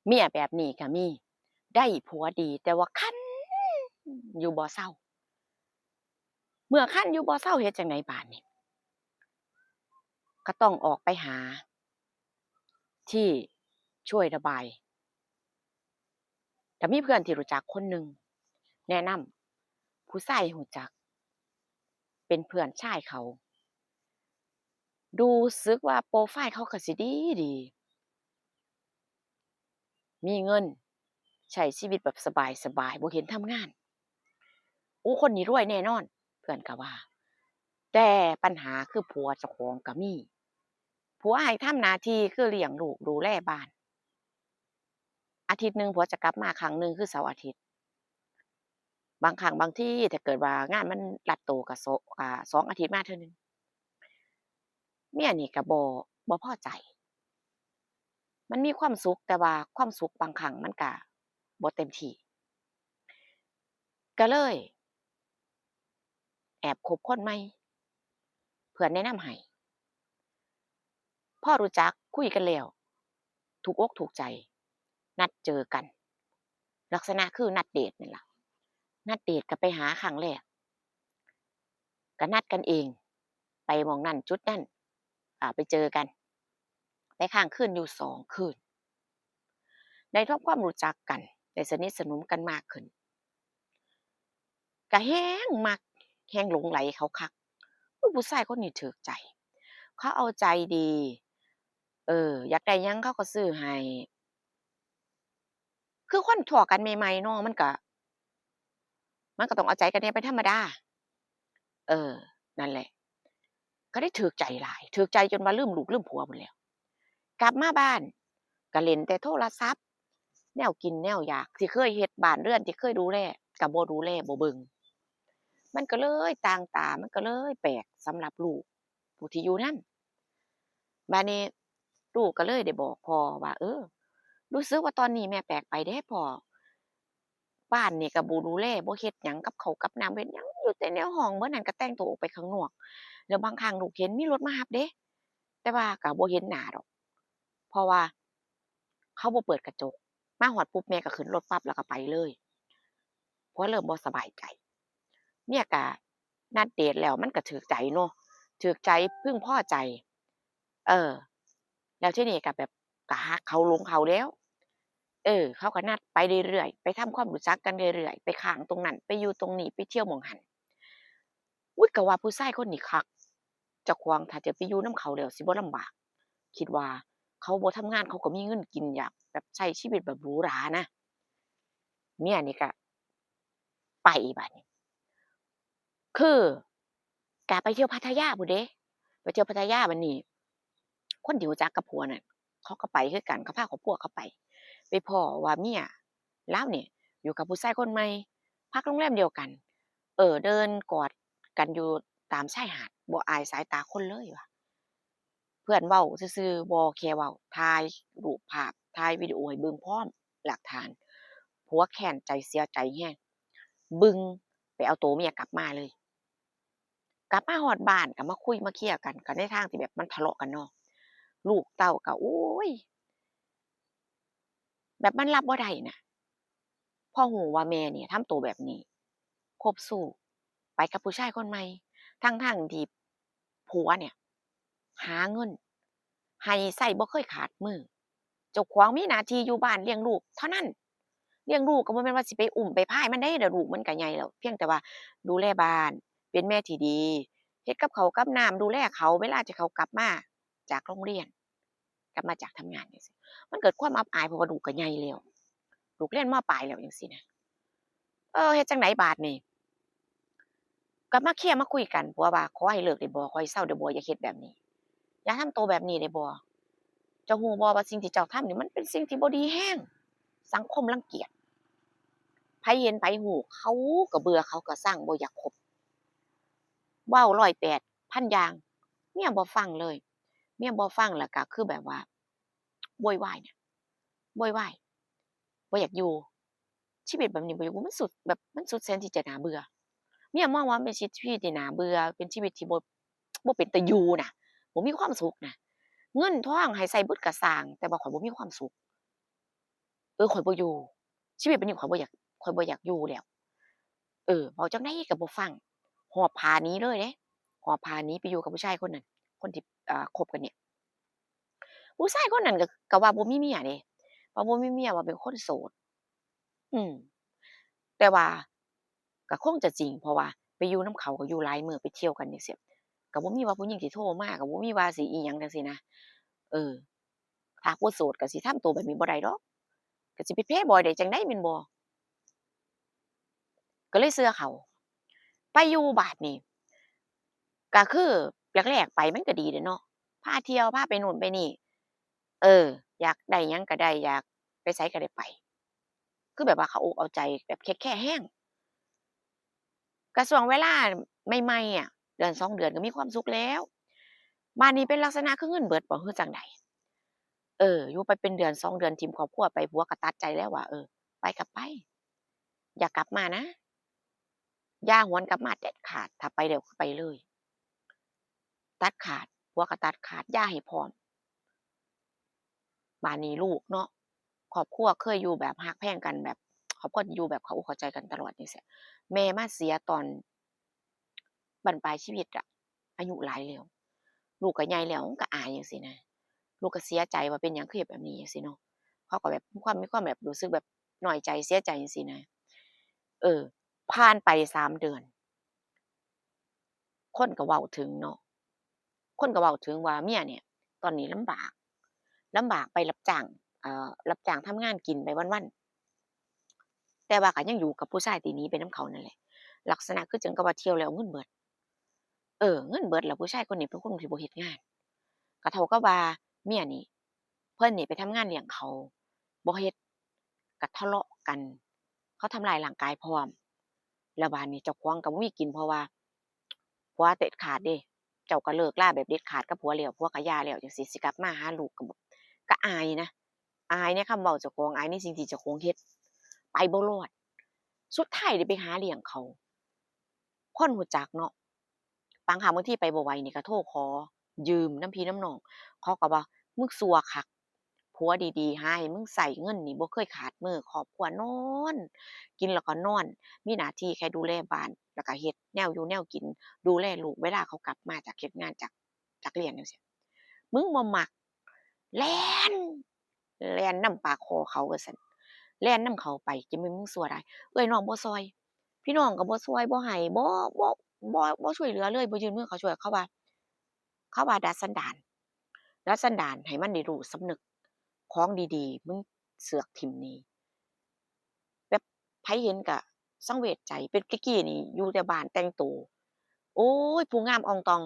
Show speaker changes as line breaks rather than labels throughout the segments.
เมียแบบนี้ก็มีได้ผัวดีแต่ว่าคันอยู่บ่เซาเมื่อคันอยู่บ่เซาเฮ็ดจั่งใดบาดนี้ก็ต้องออกไปหาที่ช่วยระบายก็มีเพื่อนที่รู้จักคนหนึ่งแนะนำผู้ชายรู้จักเป็นเพื่อนชายเขารู้สึกว่าโพรไฟล์เขาก็สิดีมีเงินใช้ชีวิตแบบสบายๆบ่เห็นทำงานโอ้คนนี้รวยแน่นอนเพื่อนก็ว่าแต่ปัญหาคือผัวเจ้าของก็มีผัวให้ทำหน้าที่คือเลี้ยงลูกดูแลบ้านอาทิตย์หนึ่งผัวจะกลับมาครั้งหนึ่งคือเสาร์อาทิตย์บางครั้งบางทีถ้าเกิดว่างานมันรัดตัวก็2อาทิตย์มาเทื่อหนึ่งเมียนี่ก็บ่พอใจมันมีความสุขแต่ว่าความสุขบางครั้งมันก็บ่เต็มที่ก็เลยแอบคบคนใหม่เพื่อนแนะนำให้พอรู้จักคุยกันแล้วถูกอกถูกใจนัดเจอกันลักษณะคือนัดเดตนั่นล่ะนัดเดตก็ไปหาครั้งแรกก็นัดกันเองไปหม้องนั้นจุดนั้นไปเจอกันไปค้างคืนอยู่2คืนได้ทำความรู้จักกันได้สนิทสนมกันมากขึ้นก็แฮ่งมักแฮ่งหลงใหลเขาคักอุ๊ยผู้ชายคนนี้ถูกใจเขาเอาใจดีอยากได้หยังเขาก็ซื้อให้คือคนพ้อกันใหม่ๆเนาะมันก็ต้องเอาใจกันแหน่เป็นธรรมดาเออนั่นแหละก็ได้ถูกใจหลายถูกใจจนว่าลืมลูกลืมผัวพู้นแหล้วกลับมาบ้านก็เล่นแต่โทรศัพท์แนวกินแนวอยากที่เคยเฮ็ดบ้านเรือนที่เคยดูแลก็บ่ดูแลบ่เบิ่ง มันก็เลยต่างตามันก็เลยแปลกสำหรับลูกผู้ที่อยู่นำบัดนี้ลูกก็เลยได้บอกพ่อว่ารู้สึกว่าตอนนี้แม่แปลกไปเดะพ่อบ้านนี่ก็บ่ดูแลบ่เฮ็ดหยังกับข้าวกับน้ำเฮ็ดหยังอยู่แต่ในห้องมื้อนั้นก็แต่งตัวออกไปข้างนอกแล้วบางครั้งลูกเห็นมีรถมารับเดะแต่ว่าก็บ่เห็นหน้าดอกเพราะว่าเขาบ่เปิดกระจกมาฮอดปุ๊บแม่ก็ขึ้นรถปั๊บแล้วก็ไปเลยผัวเริ่มบ่สบายใจ เมียก็นัดเดตแล้วมันก็ถูกใจเนาะถูกใจพึงพอใจเออแล้วทีนี้ก็แบบก็ฮักเขาหลงเขาแล้วเขาก็นัดไปเรื่อยๆไปทำความรู้จักกันเรื่อยๆไปค้างตรงนั้นไปอยู่ตรงนี้ไปเที่ยวหม้องหั้นอุ๊ยก็ว่าผู้ชายคนนี้คักเจ้าของถ้าจะไปอยู่นำเขาแล้วสิบ่ลำบากคิดว่าเขาบ่ทำงานเขาก็มีเงินกินอยากแบบใช้ชีวิตแบบหรูหรานะเมียนี่ก็ไปบัดนี้ คือก็ไปเที่ยวพัทยาพู้นเดะไปเที่ยวพัทยาบัดนี้คนที่รู้จักกับผัวนั่นเขาก็ไปคือกันเขาพาครอบครัวเขาไปไปพ้อว่าเมียเลาเนี่ยอยู่กับผู้ชายคนใหม่พักโรงแรมเดียวกันเดินกอดกันอยู่ตามชายหาดบ่อายสายตาคนเลยว่ะเพื่อนเว้าซื่อๆบ่แค่เว้าถ่ายรูปภาพถ่ายวิดีโอให้เบิ่งพร้อมหลักฐานผัวแค้นใจเสียใจแรงบึงไปเอาตัวเมียกลับมาเลย กลับมาฮอดบ้านก็มาคุยมาเคลียร์กันก็ในทางที่แบบมันทะเลาะกันเนาะลูกเต้าก็โอ๊ยแบบมันรับบ่ได้น่ะพอรู้ว่าแม่เนี่ยทำตัวแบบนี้คบสู้ไปกับผู้ชายคนใหม่ทั้งๆที่ผัวเนี่ยหาเงินให้ใช้บ่เคยขาดมือเจ้าของมีหน้าที่อยู่บ้านเลี้ยงลูกเท่านั้นเลี้ยงลูกก็บ่แม่นว่าสิไปอุ้มไปพายมันเดะเดี๋ยวลูกมันก็ใหญ่แล้วเพียงแต่ว่าดูแลบ้านเป็นแม่ที่ดีเฮ็ดกับข้าวกับน้ำดูแลเขาเวลาที่เขากลับมาจากโรงเรียน กลับมาจากทำงานจังซี้มันเกิดความอับอายเพราะว่าลูกก็ใหญ่แล้วลูกเรียนมปลายแล้วจังซี้นะเฮ็ดจั่งใดบาดนี้ก็มาเคลียร์มาคุยกันผัวว่าขอให้เลิกได้บ่ขอให้เซาได้บ่อย่าเฮ็ดแบบนี้อย่าทำตัวแบบนี้ได้บ่เจ้ารู้บ่ว่าสิ่งที่เจ้าทำนี่มันเป็นสิ่งที่บ่ดีแรงสังคมรังเกียจไผเห็นไผรู้เขาก็เบื่อเขาก็ซังบ่อยากคบเว้า108 พันอย่างเมียบ่ฟังเลยเมียบ่ฟังแล้วก็คือแบบว่าโวยวายน่ะโวยวายบ่อยากอยู่ ชีวิตแบบนี้บ่อยากอยู่มันสุดแบบมันสุดแสนที่จะน่าเบื่อเมียมองว่ามันเป็นชีวิตที่น่าเบื่อเป็นชีวิตที่บ่เป็นตาอยู่น่ะบ่มีความสุขน่ะเงินทองให้ใช้เบิดก็สร้างแต่ว่าข้อยบ่มีความสุข ข้อยบ่อยู่ชีวิตแบบนี้ข้อยบ่อยากอยู่แล้วเว้าจั่งใดก็บ่ฟังหอบผ้าหนีเลยเดะหอบผ้าหนีไปอยู่กับผู้ชายคนนั้นคนที่คบกันเนี่ยผู้ชายคนนั้นก็ว่าบ่มีเมียเดะว่าบ่มีเมียว่าเป็นคนโสดอืมแต่ว่าก็คงจะจริงเพราะว่าไปอยู่นำเขาก็อยู่หลายมื้อไปเที่ยวกันจั่งซี้ก็บ่มีว่าผู้หญิงสิโทรมาก็บ่มีว่าสิอิหยังจั่งซี้นะเออถ้าผู้โสดก็สิทำตัวแบบนี้บ่ได้ดอกก็สิไปเพลย์บอยได้จั่งใดแม่นบ่ก็เลยเชื่อเขา ไปอยู่บาดนี้ก็คือแรกๆไปมันก็ดีเดะเนาะพาเที่ยวพาไปนู่นไปนี่เอออยากได้หยังก็ได้อยากไปไสก็ได้ไปคือแบบว่าเขาอกเอาใจแบบแค่แห้งก็ช่วงเวลาใหม่ๆอะเดือน2เดือนก็มีความสุขแล้วบัดนี้เป็นลักษณะคือเงินเบิดบ่คือจั่งใดอยู่ไปเป็นเดือน2เดือนถิ้มครอบครัวไปผัวก็ตัดใจแล้วว่าไปก็ไปอย่ากลับมานะอย่าหวนกลับมาเด็ดขาดถ้าไปแล้วคือไปเลยตัดขาดผัวก็ตัดขาดหย่าให้พร้อม บ้านนี้ลูกเนาะครอบครัวเคยอยู่แบบรักแพงกันแบบครอบครัวอยู่แบบเข้าอกเข้าใจกันตลอดจังซี้แม่มาเสียตอนบั้นปลายชีวิตอะอายุหลายแล้วลูกก็ใหญ่แล้วมันก็อายจังซี้นะลูกก็เสียใจว่าเป็นหยังคือเฮ็ดแบบนี้จังซี้เนาะเขาก็แบบมีความแบบรู้สึกแบบน้อยใจเสียใจจังซี้นะเออผ่านไป3เดือนคนก็เว้าถึงเนาะคนก็เว้าถึงว่าเมียเนี่ยตอนนี้ลำบากไปรับจ้างรับจ้างทำงานกินไปวันๆ แต่ว่าก็ยังอยู่กับผู้ชายที่หนีไปนำเขานั่นแหละลักษณะคือจั่งกับว่าเที่ยวแล้วเงินเบิดเงินเบิดแล้วผู้ชายคนนี้เป็นคนที่บ่เฮ็ดงานก็เท่ากับว่าเมียนี่เพิ่นนี่ไปทำงานเลี้ยงเขาบ่เฮ็ดก็ทะเลาะกันเขาทำร้ายร่างกายพร้อมแล้วบัดนี้เจ้าของก็บ่มีกินเพราะว่าผัวเด็ดขาดเดะเจ้าก็เลิกราแบบเด็ดขาดกับผัวแล้วผัวก็หย่าแล้วจังซี้สิกลับมาหาลูกก็บ่ก็อายนะอายในคำเว้าเจ้าของอายในสิ่งที่เจ้าของเฮ็ดไปบ่รอด สุดท้ายได้ไปหาเลี้ยงเขาคนรู้จักเนาะบางครั้งบางทีไปบ่ไหวนี่ก็โทรขอยืมน้ำพี่น้ำน้องเขาก็ว่ามึงซัวคักผัวดีๆหาให้มึงใช้เงินนี่บ่เคยขาดมือครอบครัวนอนกินแล้วก็นอนมีหน้าที่แค่ดูแลบ้านแล้วก็เฮ็ดแนวอยู่แนวกินดูแลลูกเวลาเขากลับมาจากเฮ็ดงานจากเรียนจั่งซี้มึงบ่มักแล่นแล่นนำปากคอเขาว่าซั่นแล่นนำเขาไปจะแม่นมึงซัวหลายเอื้อยน้องบ่ช่วย พี่น้องก็บ่ช่วยบ่ให้บ่บ่ช่วยเหลือเลยบ่ยื่นมือเข้าช่วยเขาว่าดัดสันดานให้มันได้รู้สำนึกของดีๆมึงเสือกทิ่มหนี้แบบไผเห็นก็สังเวชใจเป็นแต่กี้นี่อยู่แต่บ้านแต่งตัวโอ๊ยผู้งามอ่องตอง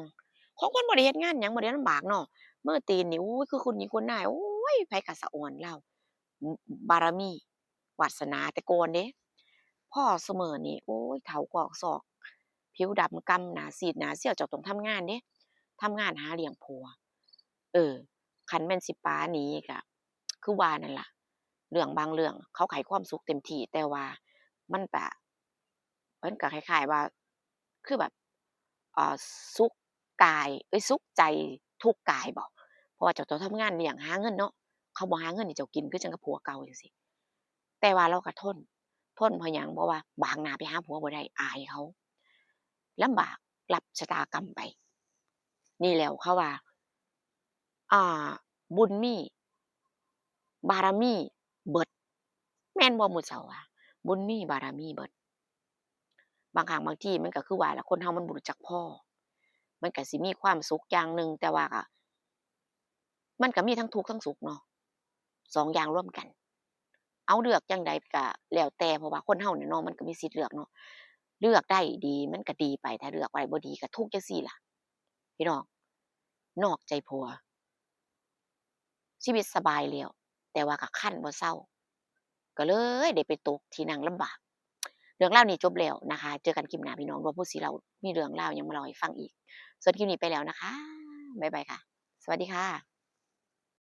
ของคนบ่ได้เฮ็ดงานหยังบ่ได้ลำบากเนาะมือตีนนี่โอ๊ยคือคุณหญิงคุณนายโอ๊ยไผก็สะอ่อนเลาบารมีวาสนาแต่ก่อนเดะ พ่อซุมื้อนี้โอ๊ยเฒ่ากอกซอกผิวดำก่ำหน้าซีดหน้าเซียวเจ้าต้องทำงานเดะทำงานหาเลี้ยงผัวเออคันแม่นสิป๋าหนีก็คือว่านั่นล่ะเรื่องบางเรื่องเขาให้ความสุขเต็มที่แต่ว่ามันก็คล้ายๆว่าคือแบบสุขกายเอ๊ยสุขใจทุกข์กายบ่เพราะว่าเจ้าต้องทำงานเลี้ยงหาเงินเนาะเขาบ่หาเงินให้เจ้ากินคือจั่งกับผัวเก่าจังซี้แต่ว่าเราก็ทนเพราะหยังเพราะว่าบากหน้าไปหาผัวบ่ได้อายเขาลำบากรับชะตากรรมไปนี่แหล้วเขาว่าอ่าบุญมีบารมีเบิดแม่นบ่มื้อเช้าว่าบุญมีบารมีเบิดบางครั้งบางทีมันก็คือว่าล่ะคนเรามันบ่รู้จักพอมันก็สิมีความสุขอย่างหนึ่งแต่ว่าก็มันก็มีทั้งทุกข์ทั้งสุขเนาะสองอย่างร่วมกัน เอาเลือกจั่งใดก็แล้วแต่เพราะว่าคนเราเนี่ยเนาะมันก็มีสิทธิ์เลือกเนาะเลือกได้ดีมันก็ดีไปถ้าเลือกไว้บ่ดีก็ทุกข์จังซี้ล่ะพี่น้องนอกใจผัวชีวิตสบายแล้วแต่ว่าก็คันบ่เซาก็เลยได้ไปตกที่นั่งลำบากเรื่องราวนี้จบแล้วนะคะเจอกันคลิปหน้าพี่น้องว่าผู้สิเล่ามีเรื่องราวหยังมาเล่าให้ฟังอีกส่วนคลิปนี้ไปแล้วนะคะบ๊ายบายค่ะสวัสดีค่ะ